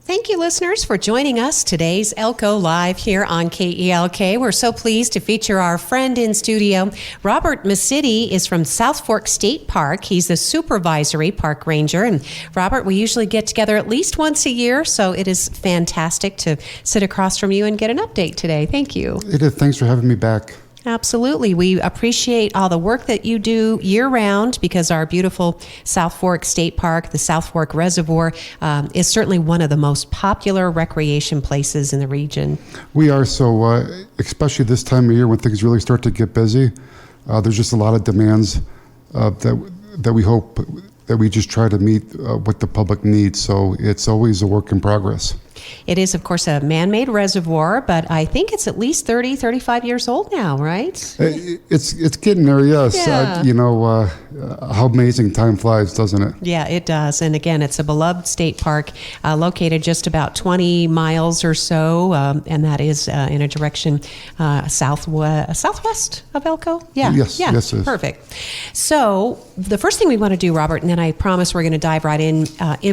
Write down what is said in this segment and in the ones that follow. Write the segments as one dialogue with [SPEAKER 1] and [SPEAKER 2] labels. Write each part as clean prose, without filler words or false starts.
[SPEAKER 1] Thank you, listeners, for joining us. Today's Elko Live here on KELK. We're so pleased to feature our friend in studio. Robert Misiti is from South Fork State Park. He's the supervisory park ranger. And Robert, we usually get together at least once a year, so it is fantastic to sit across from you and get an update today. Thank you.
[SPEAKER 2] Edith, thanks for having me back.
[SPEAKER 1] Absolutely. We appreciate all the work that you do year-round because our beautiful South Fork State Park, the South Fork Reservoir, is certainly one of the most popular recreation places in the region.
[SPEAKER 2] We are, so especially this time of year when things really start to get busy, there's just a lot of demands that we hope that we just try to meet what the public needs. So it's always a work in progress.
[SPEAKER 1] It is, of course, a man-made reservoir, but I think it's at least 30, 35 years old now, right?
[SPEAKER 2] It's getting there, yes.
[SPEAKER 1] Yeah.
[SPEAKER 2] How amazing time flies, doesn't it?
[SPEAKER 1] Yeah, it does. And again, it's a beloved state park located just about 20 miles or so, and that is in a direction southwest of Elko? Yeah.
[SPEAKER 2] Yes,
[SPEAKER 1] yeah.
[SPEAKER 2] yes, it is.
[SPEAKER 1] Perfect. So the first thing we want to do, Robert, and then I promise we're going to dive right in,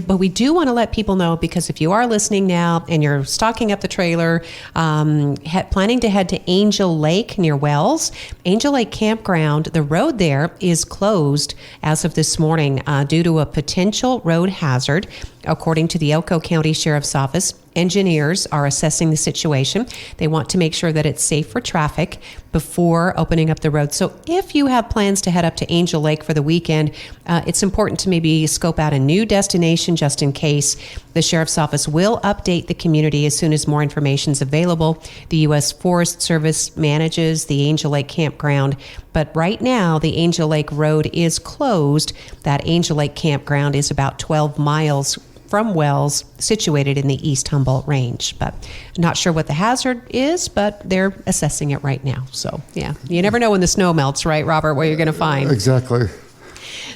[SPEAKER 1] but we do want to let people know, because if you are listening now and you're stocking up the trailer, planning to head to Angel Lake near Wells, Angel Lake Campground, the road there is closed as of this morning due to a potential road hazard. According to the Elko County Sheriff's Office, engineers are assessing the situation. They want to make sure that it's safe for traffic before opening up the road. So if you have plans to head up to Angel Lake for the weekend, it's important to maybe scope out a new destination just in case. The Sheriff's Office will update the community as soon as more information is available. The U.S. Forest Service manages the Angel Lake Campground, but right now the Angel Lake Road is closed. That Angel Lake Campground is about 12 miles from Wells, situated in the East Humboldt Range. But not sure what the hazard is, but they're assessing it right now. So, yeah, you never know when the snow melts, right, Robert, what you're going to find.
[SPEAKER 2] Exactly.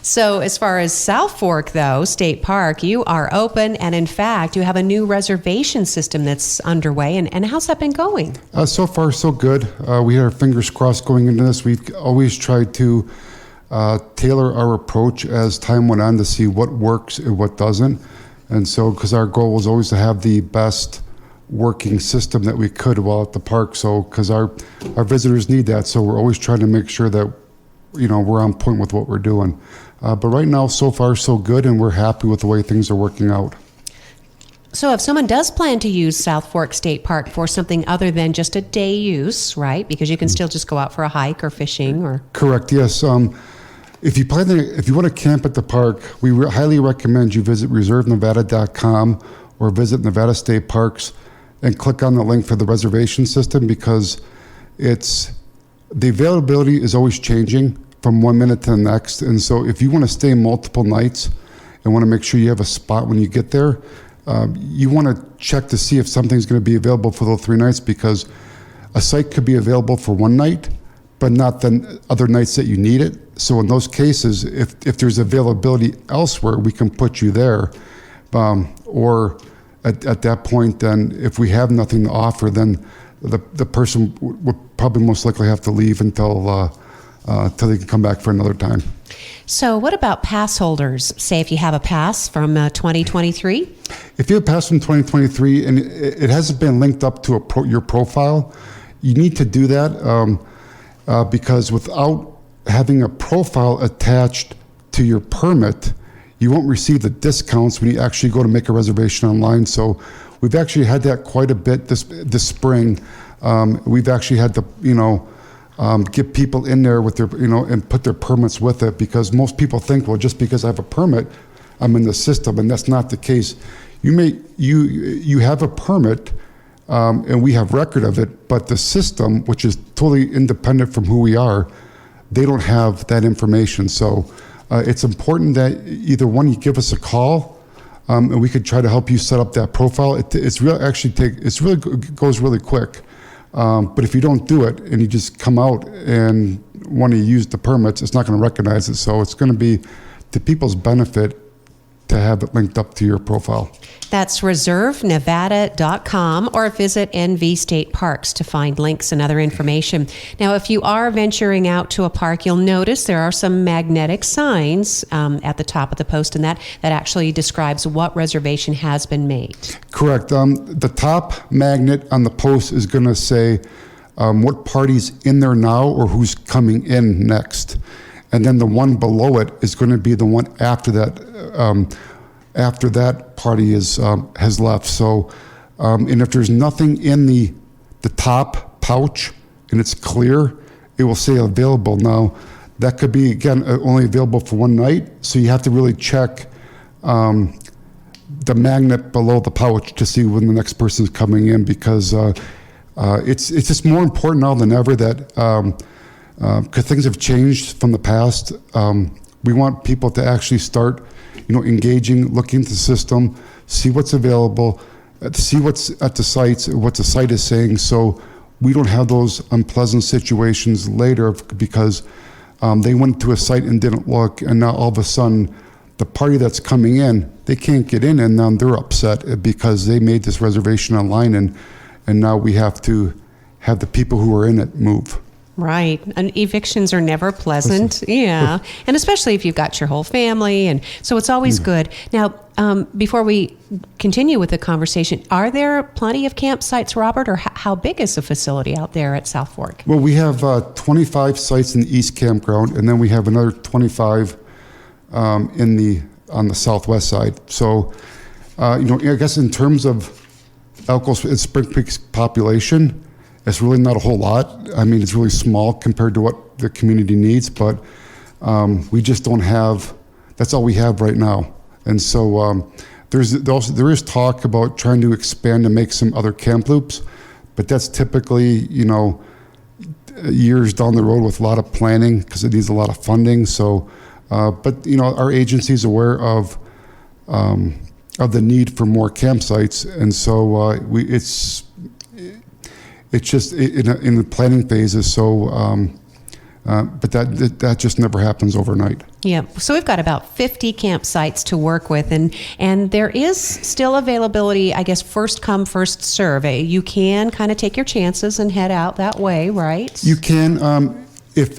[SPEAKER 1] So as far as South Fork, though, State Park, you are open, and in fact, you have a new reservation system that's underway. And how's that been going?
[SPEAKER 2] So far, so good. We had our fingers crossed going into this. We've always tried to tailor our approach as time went on to see what works and what doesn't. And so, because our goal was always to have the best working system that we could while at the park. So, because our visitors need that. So we're always trying to make sure that, we're on point with what we're doing. But right now, so far, so good. And we're happy with the way things are working out.
[SPEAKER 1] So if someone does plan to use South Fork State Park for something other than just a day use, right? Because you can still just go out for a hike or fishing or...
[SPEAKER 2] Correct, yes. If you want to camp at the park, we highly recommend you visit reservenevada.com or visit Nevada State Parks and click on the link for the reservation system, because the availability is always changing from 1 minute to the next. And so if you want to stay multiple nights and want to make sure you have a spot when you get there, you want to check to see if something's going to be available for those 3 nights, because a site could be available for 1 night, but not the other nights that you need it. So in those cases, if there's availability elsewhere, we can put you there. Or at that point, then if we have nothing to offer, then the person would probably most likely have to leave until they can come back for another time.
[SPEAKER 1] So what about pass holders? Say if you have a pass from 2023?
[SPEAKER 2] If you have a pass from 2023 and it hasn't been linked up to your profile, you need to do that. Because without having a profile attached to your permit, you won't receive the discounts when you actually go to make a reservation online. So we've actually had that quite a bit this spring. We've actually had to, get people in there with their, and put their permits with it, because most people think, well, just because I have a permit, I'm in the system, and that's not the case. You have a permit, and we have record of it, but the system, which is totally independent from who we are, they don't have that information. So it's important that either one, you give us a call, and we could try to help you set up that profile. It goes really quick. But if you don't do it and you just come out and want to use the permits, it's not going to recognize it. So it's going to be to people's benefit to have it linked up to your profile.
[SPEAKER 1] That's reservenevada.com, or visit NV State Parks to find links and other information. Now, if you are venturing out to a park, you'll notice there are some magnetic signs at the top of the post, and that actually describes what reservation has been made.
[SPEAKER 2] Correct. The top magnet on the post is going to say what party's in there now or who's coming in next. And then the one below it is going to be the one after that party has left. So, and if there's nothing in the top pouch and it's clear, it will say available. Now, that could be, again, only available for one night. So you have to really check the magnet below the pouch to see when the next person is coming in, because it's just more important now than ever that because things have changed from the past. We want people to actually start, engaging, looking into the system, see what's available, see what's at the sites, what the site is saying, so we don't have those unpleasant situations later because they went to a site and didn't look, and now all of a sudden the party that's coming in, they can't get in, and now they're upset because they made this reservation online, and now we have to have the people who are in it move.
[SPEAKER 1] Right. And evictions are never pleasant. Yeah. And especially if you've got your whole family. And so it's always good. Now, before we continue with the conversation, are there plenty of campsites, Robert, or how big is the facility out there at South Fork?
[SPEAKER 2] Well, we have 25 sites in the East Campground, and then we have another 25 on the southwest side. So, I guess in terms of Elko and Spring Creek's population, it's really not a whole lot. I mean, it's really small compared to what the community needs, but we just don't have, that's all we have right now. And so there is talk about trying to expand and make some other camp loops, but that's typically, years down the road with a lot of planning because it needs a lot of funding. So, but our agency is aware of the need for more campsites, and so it's just in the planning phases. So, but that just never happens overnight.
[SPEAKER 1] Yeah. So we've got about 50 campsites to work with, and there is still availability, I guess, first come, first serve. You can kind of take your chances and head out that way, right?
[SPEAKER 2] You can, if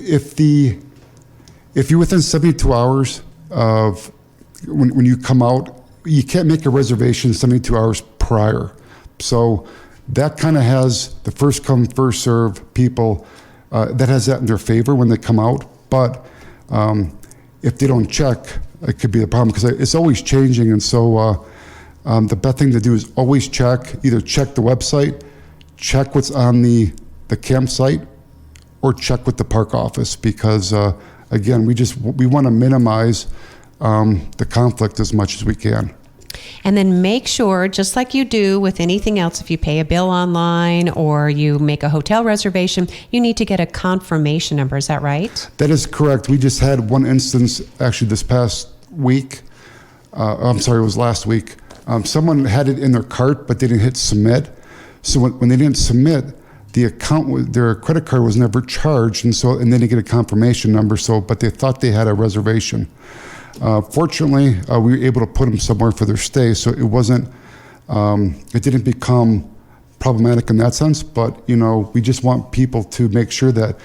[SPEAKER 2] you're within 72 hours of when you come out, you can't make a reservation 72 hours prior. So that kind of has the first come, first serve people, that has that in their favor when they come out. But if they don't check, it could be a problem because it's always changing. And so the best thing to do is always check, either check the website, check what's on the campsite, or check with the park office, because again, we want to minimize the conflict as much as we can.
[SPEAKER 1] And then make sure, just like you do with anything else, if you pay a bill online or you make a hotel reservation, you need to get a confirmation number. Is that right?
[SPEAKER 2] That is correct. We just had one instance actually this past week. I'm sorry, it was last week. Someone had it in their cart, but they didn't hit submit. So when they didn't submit, their credit card was never charged, and then they get a confirmation number. But they thought they had a reservation. Fortunately, we were able to put them somewhere for their stay, so it wasn't. It didn't become problematic in that sense. But we just want people to make sure that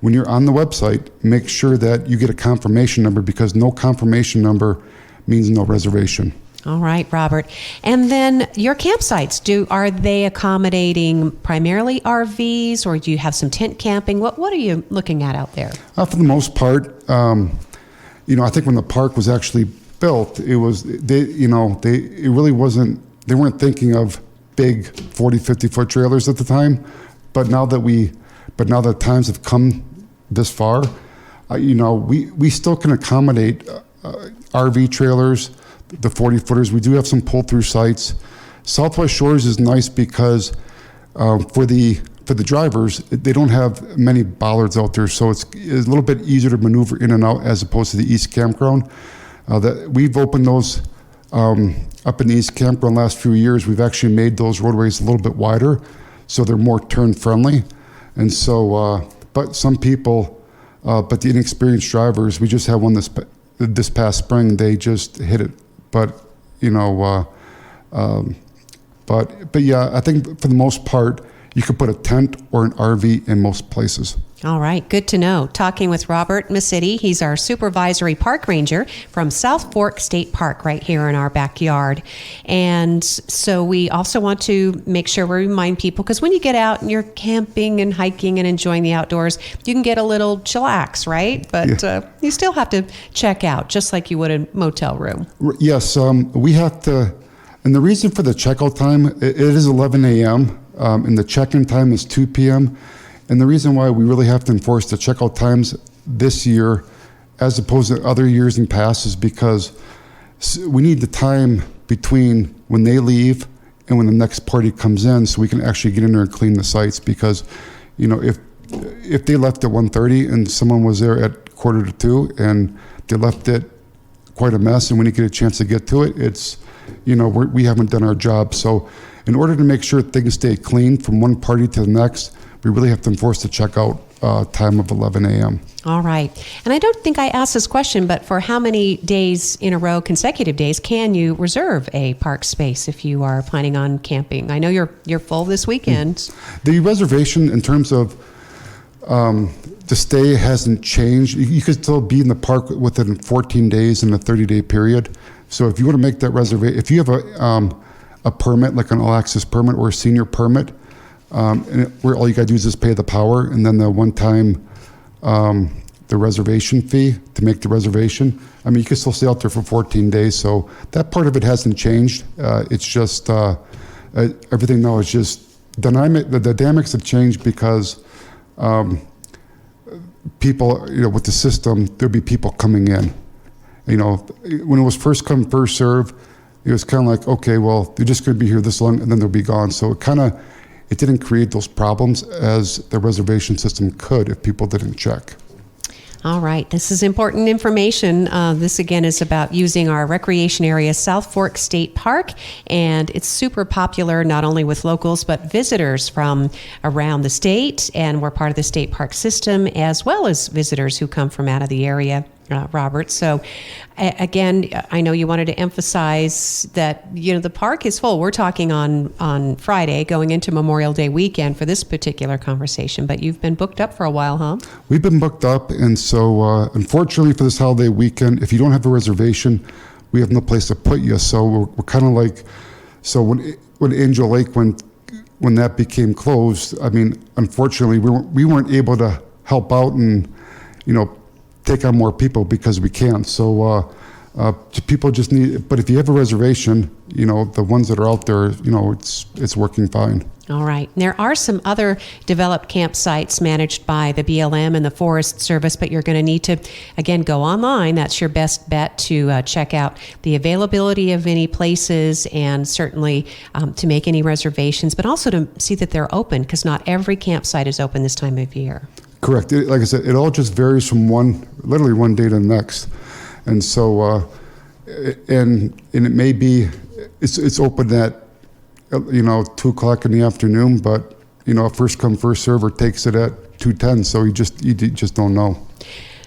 [SPEAKER 2] when you're on the website, make sure that you get a confirmation number, because no confirmation number means no reservation.
[SPEAKER 1] All right, Robert. And then your campsites, are they accommodating primarily RVs, or do you have some tent camping? What are you looking at out there?
[SPEAKER 2] For the most part. I think when the park was actually built, it really wasn't, they weren't thinking of big 40, 50-foot trailers at the time. But now that times have come this far, we still can accommodate RV trailers, the 40-footers. We do have some pull-through sites. Southwest Shores is nice because for the drivers, they don't have many bollards out there, so it's a little bit easier to maneuver in and out as opposed to the East Campground. That we've opened those up in the East Campground last few years. We've actually made those roadways a little bit wider, so they're more turn friendly. And so, but some people, but the inexperienced drivers, we just had one this past spring. They just hit it but you know, but yeah, I think for the most part, you could put a tent or an RV in most places.
[SPEAKER 1] All right, good to know. Talking with Robert Misiti. He's our supervisory park ranger from South Fork State Park right here in our backyard. And so we also want to make sure we remind people, because when you get out and you're camping and hiking and enjoying the outdoors, you can get a little chillax, right? But you still have to check out, just like you would a motel room.
[SPEAKER 2] Yes, we have to, and the reason for the checkout time, it is 11 a.m., and the check-in time is 2 p.m., and the reason why we really have to enforce the checkout times this year as opposed to other years in past is because we need the time between when they leave and when the next party comes in so we can actually get in there and clean the sites. Because, you know, if they left at 1:30 and someone was there at 1:45 and they left it quite a mess and we didn't get a chance to get to it, it's, you know, we haven't done our job. So in order to make sure things stay clean from one party to the next, we really have to enforce the checkout time of 11 a.m.
[SPEAKER 1] All right. And I don't think I asked this question, but for how many days in a row, consecutive days, can you reserve a park space if you are planning on camping? I know you're full this weekend.
[SPEAKER 2] The reservation in terms of the stay hasn't changed. You could still be in the park within 14 days in a 30-day period. So if you want to make that reservation, if you have a permit, like an all-access permit or a senior permit, where all you got to do is just pay the power, and then the one-time the reservation fee to make the reservation. I mean, you can still stay out there for 14 days, so that part of it hasn't changed. It's just everything now is just dynamic. The dynamics have changed because people, you know, with the system, there'll be people coming in. You know, when it was first come, first serve, it was kind of like, okay, well, they're just going to be here this long, and then they'll be gone. So it didn't create those problems as the reservation system could if people didn't check.
[SPEAKER 1] All right. This is important information. This, again, is about using our recreation area, South Fork State Park, and it's super popular not only with locals but visitors from around the state, and we're part of the state park system, as well as visitors who come from out of the area. Robert. So again, I know you wanted to emphasize that, you know, the park is full. We're talking on Friday going into Memorial Day weekend for this particular conversation, but you've been booked up for a while, huh?
[SPEAKER 2] We've been booked up, and so unfortunately for this holiday weekend, if you don't have a reservation, we have no place to put you. So we're kind of like, so when Angel Lake, when that became closed, I mean, unfortunately, we weren't able to help out and, you know, take on more people because we can't. So people just need, but if you have a reservation, you know, the ones that are out there, you know, it's working fine.
[SPEAKER 1] All right. There are some other developed campsites managed by the BLM and the Forest Service, but you're going to need to, again, go online. That's your best bet to check out the availability of any places, and certainly to make any reservations, but also to see that they're open, because not every campsite is open this time of year.
[SPEAKER 2] Correct. Like I said, it all just varies from literally one day to the next. And so, and it may be, it's open at, you know, 2:00 in the afternoon, but, you know, a first come, first server takes it at 2:10. So you just don't know.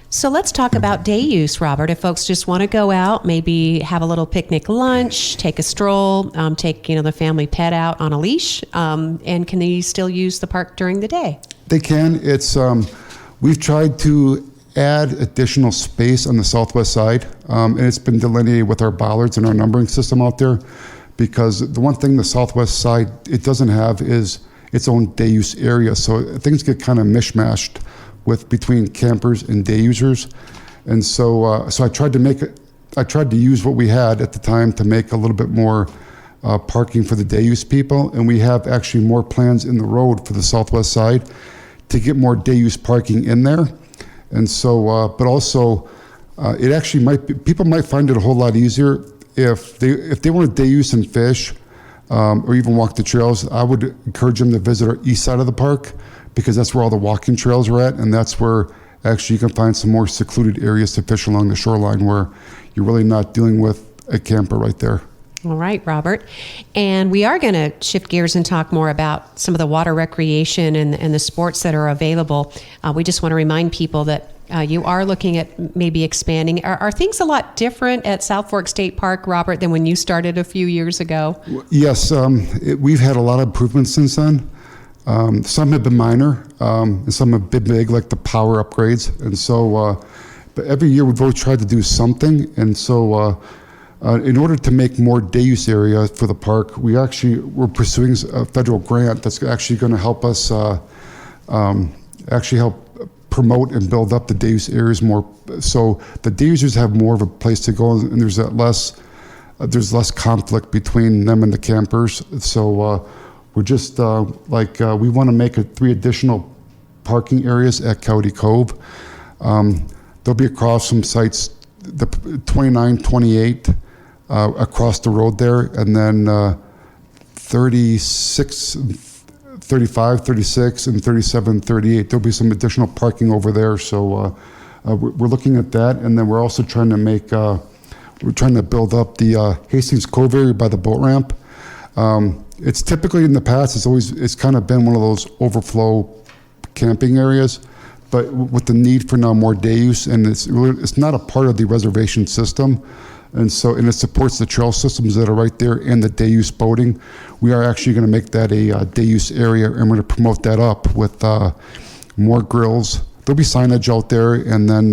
[SPEAKER 1] So let's talk about day use, Robert. If folks just want to go out, maybe have a little picnic lunch, take a stroll, take, you know, the family pet out on a leash, and can they still use the park during the day?
[SPEAKER 2] They can. It's we've tried to add additional space on the southwest side, and it's been delineated with our bollards and our numbering system out there, because the one thing the southwest side it doesn't have is its own day use area. So things get kind of mishmashed between campers and day users, and so I tried to use what we had at the time to make a little bit more parking for the day use people, and we have actually more plans in the road for the southwest side to get more day use parking in there. And so, but also, it actually people might find it a whole lot easier if they want to day use and fish, or even walk the trails. I would encourage them to visit our east side of the park, because that's where all the walking trails are at, and that's where actually you can find some more secluded areas to fish along the shoreline where you're really not dealing with a camper right there.
[SPEAKER 1] All right, Robert. And we are going to shift gears and talk more about some of the water recreation and the sports that are available. We just want to remind people that You are looking at maybe expanding. Are things a lot different at South Fork State Park, Robert, than when you started a few years ago?
[SPEAKER 2] Yes, we've had a lot of improvements since then. Some have been minor, and some have been big, like the power upgrades. And so, but every year we've always tried to do something. And so, in order to make more day use area for the park, we're pursuing a federal grant that's actually going to help us actually help promote and build up the day use areas more, so the day users have more of a place to go, and there's less conflict between them and the campers. So we're just we want to make 3 additional parking areas at Coyote Cove. They'll be across some sites, the 29, 28 across the road there, and then 36, 35, 36, and 37, 38. There'll be some additional parking over there. So we're looking at that. And then we're also trying to build up the Hastings Cove area by the boat ramp. It's typically in the past, it's kind of been one of those overflow camping areas, but with the need for now more day use, and it's not a part of the reservation system. And it supports the trail systems that are right there and the day use boating. We are actually going to make that a day use area, and we're going to promote that up with more grills. There'll be signage out there, and then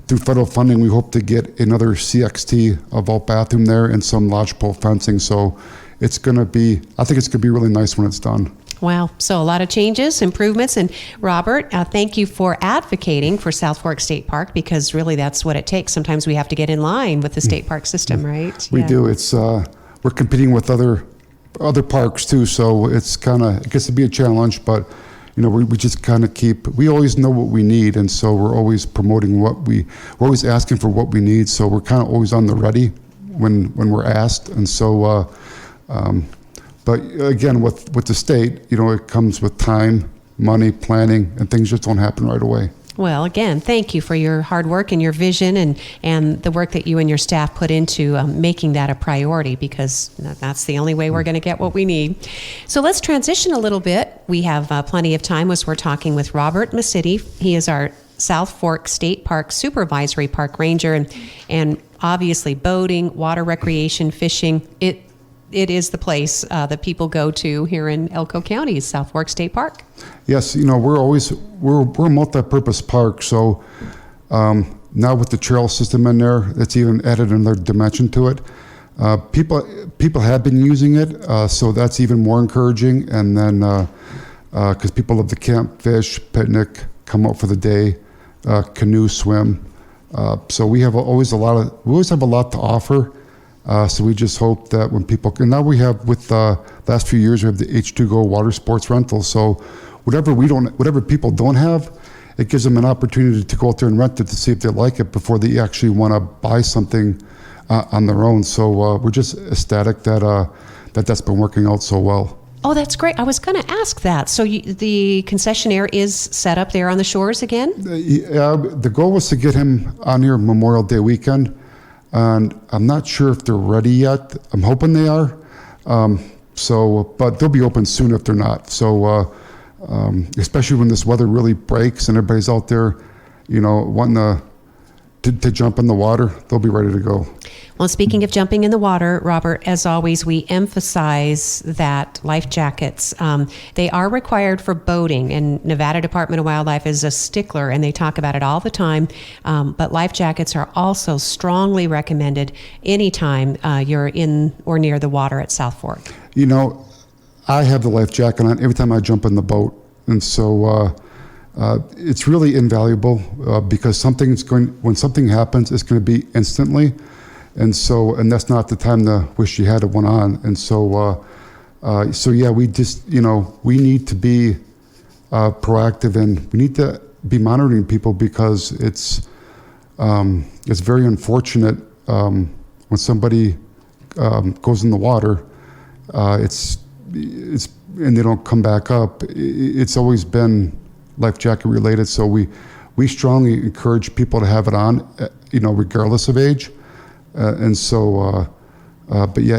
[SPEAKER 2] through federal funding, we hope to get another CXT, a vault bathroom there, and some lodgepole fencing. So I think it's going to be really nice when it's done.
[SPEAKER 1] Wow. So a lot of changes, improvements. And Robert, thank you for advocating for South Fork State Park, because really that's what it takes. Sometimes we have to get in line with the state park system, right?
[SPEAKER 2] We do. It's we're competing with other parks too, so it gets to be a challenge, but we just kind of we always know what we need, and so we're always promoting we're always asking for what we need, so we're kind of always on the ready when we're asked. And so but again, with the state, it comes with time, money, planning, and things just don't happen right away.
[SPEAKER 1] Well, again, thank you for your hard work and your vision and the work that you and your staff put into making that a priority, because that's the only way we're going to get what we need. So let's transition a little bit. We have plenty of time as we're talking with Robert Misiti. He is our South Fork State Park Supervisory Park Ranger, and obviously boating, water recreation, fishing, it is the place that people go to here in Elko County, South Fork State Park.
[SPEAKER 2] Yes, we're a multi-purpose park. So now with the trail system in there, it's even added another dimension to it. People have been using it, so that's even more encouraging. And then because people love to camp, fish, picnic, come out for the day, canoe, swim. So we always have a lot to offer. So we just hope that when people, and now we have, with the last few years, we have the H2Go water sports rental. So whatever people don't have, it gives them an opportunity to go out there and rent it to see if they like it before they actually want to buy something on their own. So we're just ecstatic that's been working out so well.
[SPEAKER 1] Oh, that's great. I was going to ask that. So the concessionaire is set up there on the shores again?
[SPEAKER 2] The goal was to get him on here Memorial Day weekend. And I'm not sure if they're ready yet. I'm hoping they are. But they'll be open soon if they're not. So, especially when this weather really breaks and everybody's out there, wanting to jump in the water, they'll be ready to go.
[SPEAKER 1] Well, speaking of jumping in the water, Robert, as always, we emphasize that life jackets, they are required for boating, and Nevada Department of Wildlife is a stickler, and they talk about it all the time. But life jackets are also strongly recommended anytime you're in or near the water at South Fork.
[SPEAKER 2] I have the life jacket on every time I jump in the boat, and so it's really invaluable because when something happens, it's going to be instantly. And that's not the time to wish you had one on. And so yeah, we just, we need to be proactive, and we need to be monitoring people, because it's very unfortunate when somebody goes in the water, and they don't come back up. It's always been life jacket related. So we strongly encourage people to have it on, regardless of age. But yeah,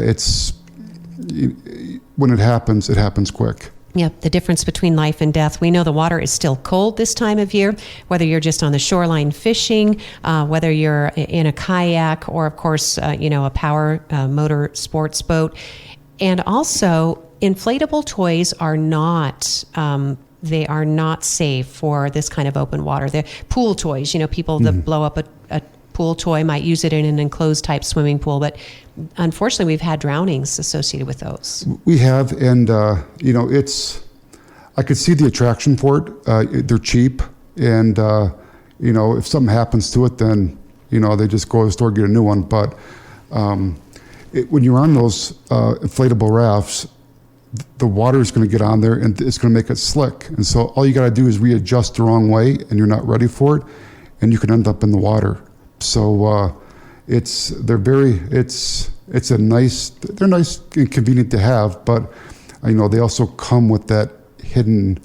[SPEAKER 2] when it happens quick.
[SPEAKER 1] Yep, the difference between life and death. We know the water is still cold this time of year, whether you're just on the shoreline fishing, whether you're in a kayak, or of course, a power motor sports boat. And also, inflatable toys are not they are not safe for this kind of open water. They're pool toys, people that blow up a pool toy might use it in an enclosed type swimming pool, but unfortunately we've had drownings associated with those.
[SPEAKER 2] We have, and I could see the attraction for it. They're cheap, and if something happens to it, then they just go to the store and get a new one. But when you're on those inflatable rafts, the water is going to get on there and it's going to make it slick. And so all you got to do is readjust the wrong way, and you're not ready for it, and you can end up in the water. So they're nice and convenient to have, but they also come with that hidden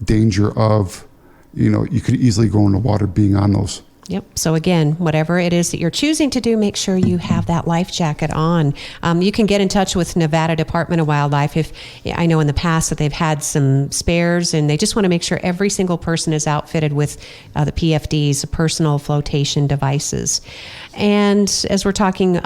[SPEAKER 2] danger of you could easily go in the water being on those.
[SPEAKER 1] Yep. So again, whatever it is that you're choosing to do, make sure you have that life jacket on. You can get in touch with Nevada Department of Wildlife. If I know in the past that they've had some spares, and they just want to make sure every single person is outfitted with the PFDs, the personal flotation devices. And as we're talking,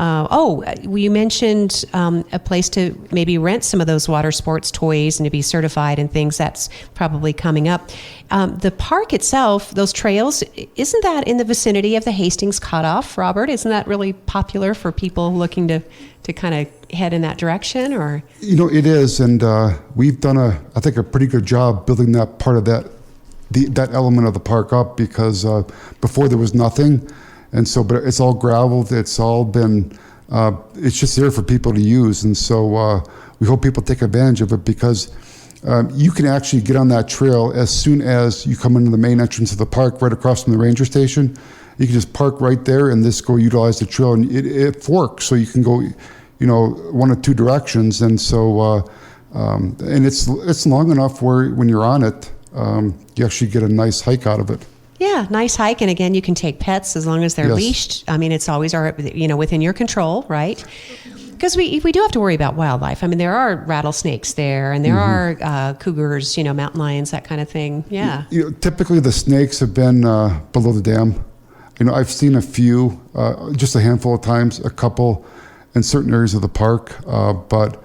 [SPEAKER 1] you mentioned a place to maybe rent some of those water sports toys and to be certified and things. That's probably coming up. The park itself, those trails, isn't that in the vicinity of the Hastings Cutoff, Robert? Isn't that really popular for people looking to kind of head in that direction? Or
[SPEAKER 2] it is, and we've done I think a pretty good job building that part of that element of the park up, because before there was nothing. And so, but it's all graveled. It's all been, it's just there for people to use. And so we hope people take advantage of it, because you can actually get on that trail as soon as you come into the main entrance of the park, right across from the ranger station. You can just park right there and just go utilize the trail, and it forks, so you can go, one of two directions. And so, and it's long enough where when you're on it, you actually get a nice hike out of it.
[SPEAKER 1] Yeah, nice hike. And again, you can take pets as long as they're leashed. I mean, it's always within your control, right? Because we do have to worry about wildlife. I mean, there are rattlesnakes there, and there are cougars, mountain lions, that kind of thing. Yeah.
[SPEAKER 2] Typically the snakes have been below the dam. I've seen a few, just a handful of times, a couple in certain areas of the park, but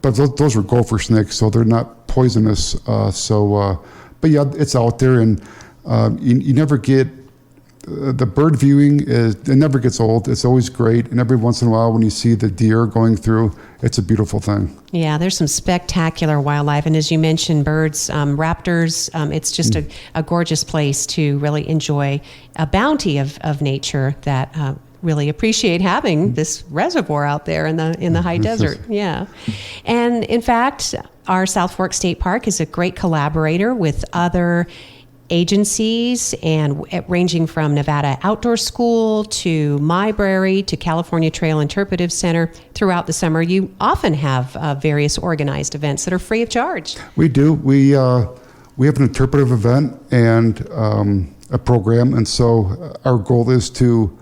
[SPEAKER 2] those are gopher snakes, so they're not poisonous. But yeah, it's out there, and you never get. The bird viewing it never gets old. It's always great. And every once in a while when you see the deer going through, it's a beautiful thing. Yeah,
[SPEAKER 1] there's some spectacular wildlife. And as you mentioned, birds, raptors, it's just a gorgeous place to really enjoy a bounty of nature that really appreciate having this reservoir out there in the high desert. Yeah. And in fact, our South Fork State Park is a great collaborator with other agencies, and ranging from Nevada Outdoor School to Mybrary to California Trail Interpretive Center. Throughout the summer, you often have various organized events that are free of charge.
[SPEAKER 2] We do. We have an interpretive event and a program, and so our goal is to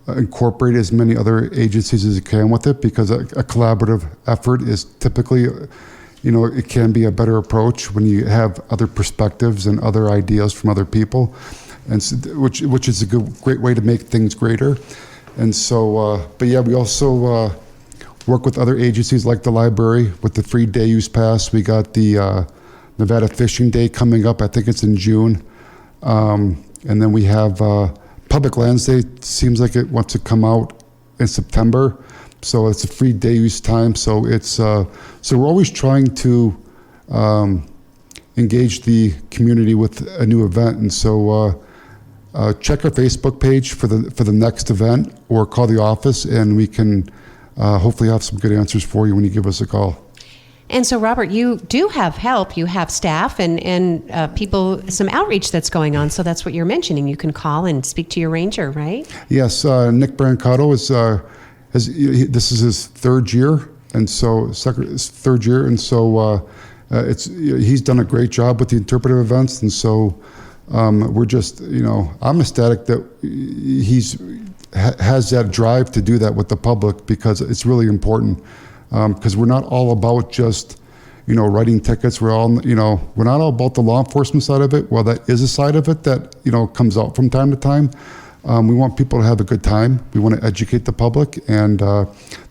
[SPEAKER 2] incorporate as many other agencies as you can with it, because a collaborative effort is typically it can be a better approach when you have other perspectives and other ideas from other people, and so, which is a great way to make things greater. And so, but yeah, we also work with other agencies like the library with the free day use pass. We got the Nevada Fishing Day coming up. I think it's in June, and then we have Public Lands Day. Seems like it wants to come out in September. So it's a free day use time. So it's so we're always trying to engage the community with a new event. And so check our Facebook page for the next event, or call the office, and we can hopefully have some good answers for you when you give us a call.
[SPEAKER 1] And so, Robert, you do have help. You have staff and people, some outreach that's going on. So that's what you're mentioning. You can call and speak to your ranger, right?
[SPEAKER 2] Yes, Nick Brancato is. This is his third year, and so he's done a great job with the interpretive events, and so we're just I'm ecstatic that has that drive to do that with the public, because it's really important, because we're not all about just writing tickets. We're not all about the law enforcement side of it. Well, that is a side of it that, comes out from time to time. We want people to have a good time. We want to educate the public, and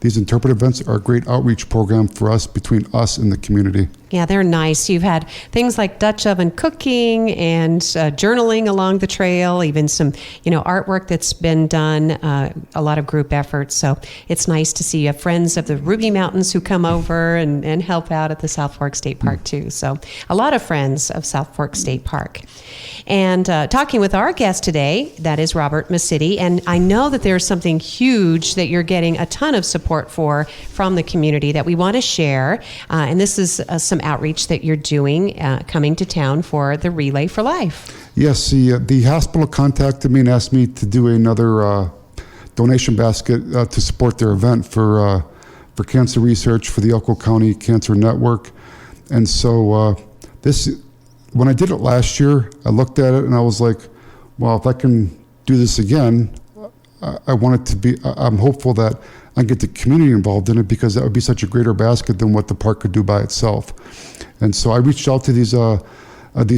[SPEAKER 2] these interpretive events are a great outreach program for us, between us and the community.
[SPEAKER 1] Yeah, they're nice. You've had things like Dutch oven cooking and journaling along the trail, even some, artwork that's been done, a lot of group efforts. So it's nice to see friends of the Ruby Mountains who come over and help out at the South Fork State Park too. So a lot of friends of South Fork State Park. And talking with our guest today, that is Robert Misiti. And I know that there's something huge that you're getting a ton of support for from the community that we want to share. And this is some outreach that you're doing coming to town for the Relay for Life.
[SPEAKER 2] Yes, the hospital contacted me and asked me to do another donation basket to support their event for cancer research for the Elko County Cancer Network. And so when I did it last year, I looked at it and I was like, well, if I can do this again, I want it to be, I'm hopeful that I get the community involved in it, because that would be such a greater basket than what the park could do by itself. And so I reached out to these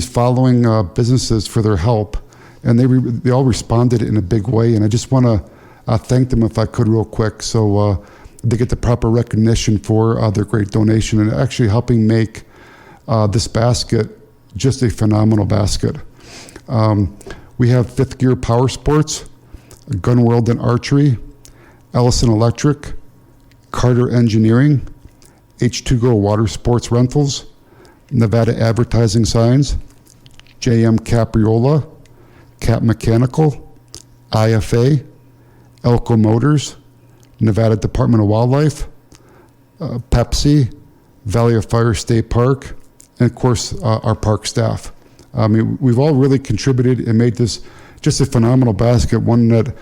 [SPEAKER 2] following businesses for their help, and they all responded in a big way. And I just want to thank them, if I could, real quick, so they get the proper recognition for their great donation and actually helping make this basket just a phenomenal basket. We have Fifth Gear Power Sports, Gun World and Archery, Ellison Electric, Carter Engineering, H2Go Water Sports Rentals, Nevada Advertising Signs, JM Capriola, Cap Mechanical, IFA, Elko Motors, Nevada Department of Wildlife, Pepsi, Valley of Fire State Park, and of course our park staff. I mean, we've all really contributed and made this just a phenomenal basket, one that,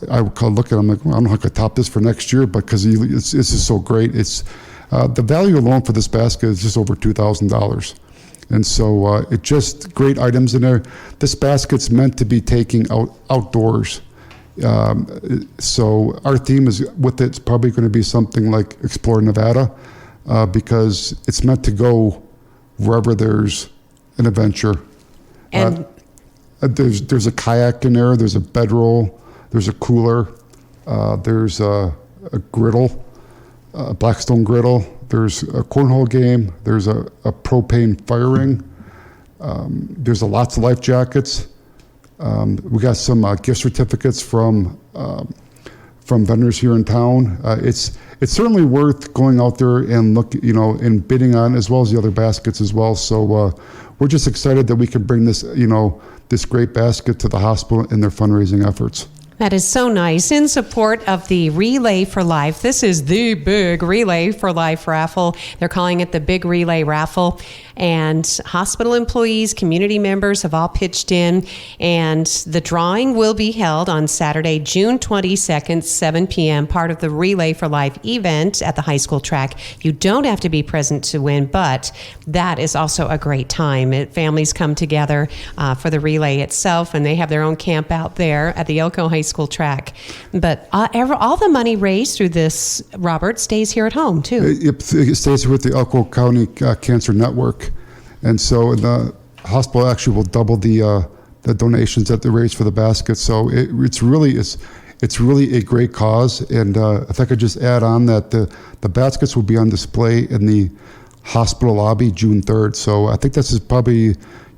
[SPEAKER 2] I would look at it, I'm like, well, I don't know how I could top this for next year, but because this is so great. It's the value alone for this basket is just over $2,000. And so it's just great items in there. This basket's meant to be taken outdoors. So our theme is with it's probably going to be something like Explore Nevada, because it's meant to go wherever there's an adventure.
[SPEAKER 1] And
[SPEAKER 2] there's a kayak in there, there's a bedroll, there's a cooler, there's a griddle, a Blackstone griddle, there's a cornhole game, there's a propane fire ring, there's lots of life jackets. We got some gift certificates from vendors here in town. It's certainly worth going out there and look, and bidding on, as well as the other baskets as well. So we're just excited that we can bring this, this great basket to the hospital in their fundraising efforts.
[SPEAKER 1] That is so nice. In support of the Relay for Life, this is the Big Relay for Life raffle. They're calling it the Big Relay Raffle. And hospital employees, community members have all pitched in. And the drawing will be held on Saturday, June 22nd, 7 p.m., part of the Relay for Life event at the high school track. You don't have to be present to win, but that is also a great time. Families come together for the relay itself, and they have their own camp out there at the Elko High School track. But all the money raised through this, Robert, stays here at home, too.
[SPEAKER 2] It stays with the Elko County Cancer Network. And so the hospital actually will double the donations that they raise for the basket. So it's really a great cause. And if I could just add on that the baskets will be on display in the hospital lobby June 3rd. So I think this is probably, you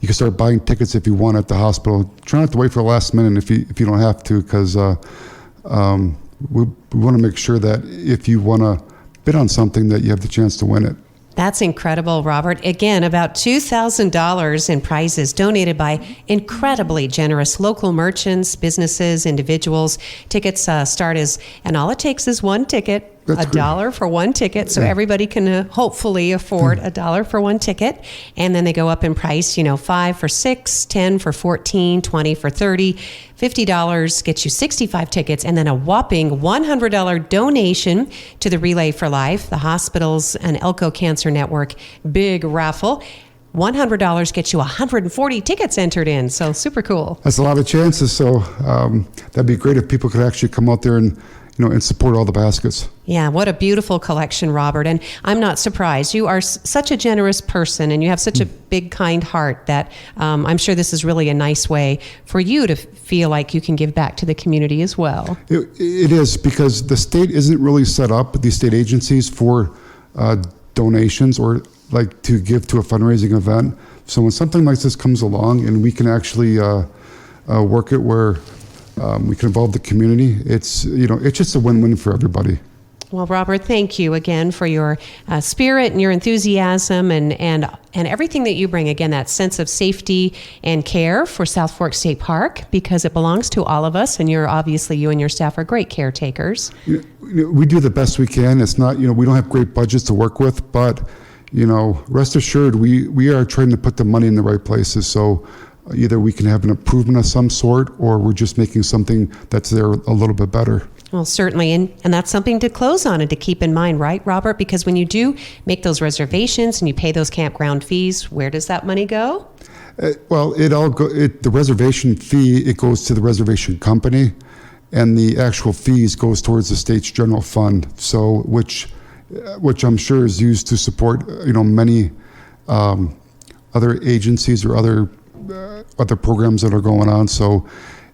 [SPEAKER 2] can start buying tickets if you want at the hospital. Try not to wait for the last minute if you don't have to, because we want to make sure that if you want to bid on something, that you have the chance to win it.
[SPEAKER 1] That's incredible, Robert. Again, about $2,000 in prizes donated by incredibly generous local merchants, businesses, individuals. Tickets start and all it takes is one ticket. That's $1 for one ticket, so everybody can hopefully afford $1 for one ticket. And then they go up in price, $5 for 6, $10 for 14, $20 for 30, $50 gets you 65 tickets, and then a whopping $100 donation to the Relay for Life, the hospitals and Elko Cancer Network Big Raffle. $100 gets you 140 tickets entered in, so super cool.
[SPEAKER 2] That's a lot of chances. So that'd be great if people could actually come out there and and support all the baskets.
[SPEAKER 1] Yeah, what a beautiful collection, Robert. And I'm not surprised. You are such a generous person, and you have such a big, kind heart that I'm sure this is really a nice way for you to feel like you can give back to the community as well.
[SPEAKER 2] It is, because the state isn't really set up, these state agencies, for donations or like to give to a fundraising event. So when something like this comes along and we can actually work it where we can involve the community, it's just a win-win for everybody.
[SPEAKER 1] Well, Robert, thank you again for your spirit and your enthusiasm and everything that you bring. Again, that sense of safety and care for South Fork State Park, because it belongs to all of us. And you and your staff are great caretakers.
[SPEAKER 2] We do the best we can. It's not, we don't have great budgets to work with, but, rest assured, we are trying to put the money in the right places. So either we can have an improvement of some sort, or we're just making something that's there a little bit better.
[SPEAKER 1] Well, certainly, and that's something to close on and to keep in mind, right, Robert? Because when you do make those reservations and you pay those campground fees, where does that money go?
[SPEAKER 2] The reservation fee, it goes to the reservation company, and the actual fees goes towards the state's general fund. So, which I'm sure is used to support, many other agencies or other programs that are going on. So,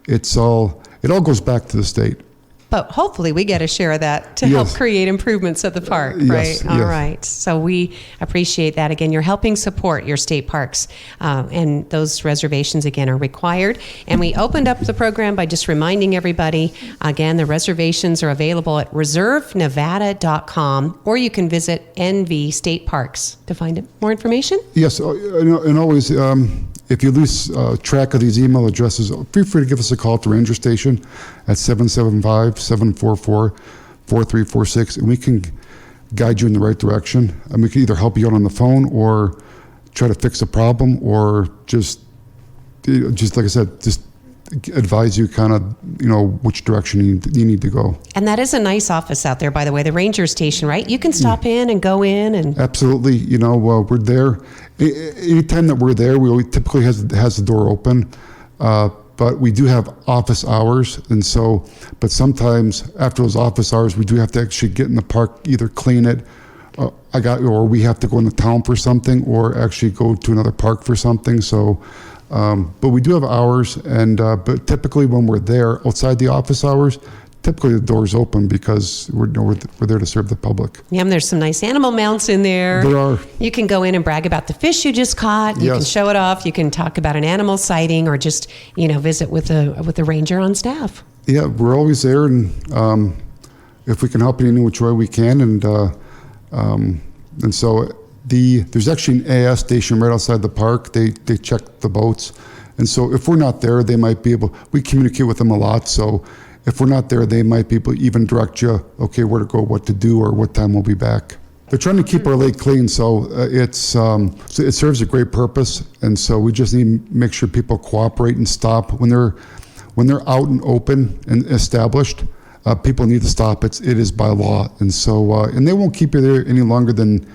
[SPEAKER 2] it all goes back to the state.
[SPEAKER 1] But hopefully we get a share of that to help create improvements at the park, right?
[SPEAKER 2] Yes,
[SPEAKER 1] All right. So we appreciate that. Again, you're helping support your state parks, and those reservations, again, are required. And we opened up the program by just reminding everybody, again, the reservations are available at reservenevada.com, or you can visit NV State Parks to find more information.
[SPEAKER 2] Yes, and always, if you lose track of these email addresses, feel free to give us a call at the ranger station at 775-744-4346, and we can guide you in the right direction. And we can either help you out on the phone or try to fix a problem, or just like I said, just advise you kind of, which direction you need to go. And
[SPEAKER 1] that is a nice office out there, by the way, the ranger station, right? You can stop in and go in. And
[SPEAKER 2] absolutely. We're there. Anytime that we're there, we always typically has the door open. But we do have office hours. And so, but sometimes after those office hours, we do have to actually get in the park, either clean it, or we have to go into town for something, or actually go to another park for something. So, but we do have hours, but typically when we're there outside the office hours, typically the door's open because we're there to serve the public.
[SPEAKER 1] Yeah, and there's some nice animal mounts in there.
[SPEAKER 2] There are.
[SPEAKER 1] You can go in and brag about the fish you just caught. You can show it off. You can talk about an animal sighting, or just visit with the ranger on staff.
[SPEAKER 2] Yeah, we're always there, and if we can help in any which way we can, and so. There's actually an AS station right outside the park. They check the boats. And so if we're not there, we communicate with them a lot. So if we're not there, they might be able to even direct you, okay, where to go, what to do, or what time we'll be back. They're trying to keep our lake clean, so it serves a great purpose. And so we just need to make sure people cooperate and stop. When they're out and open and established, people need to stop. It is by law. And so, and they won't keep you there any longer than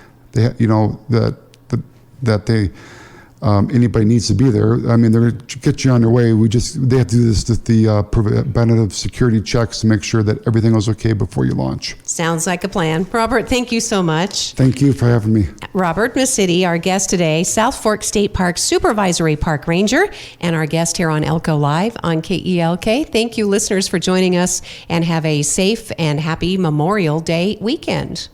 [SPEAKER 2] anybody needs to be there. I mean, they're going to get you on your way. They have to do this with the preventative security checks to make sure that everything was okay before you launch.
[SPEAKER 1] Sounds like a plan. Robert, thank you so much.
[SPEAKER 2] Thank you for having me.
[SPEAKER 1] Robert Misiti, our guest today, South Fork State Park Supervisory Park Ranger, and our guest here on Elko Live on KELK. Thank you, listeners, for joining us, and have a safe and happy Memorial Day weekend.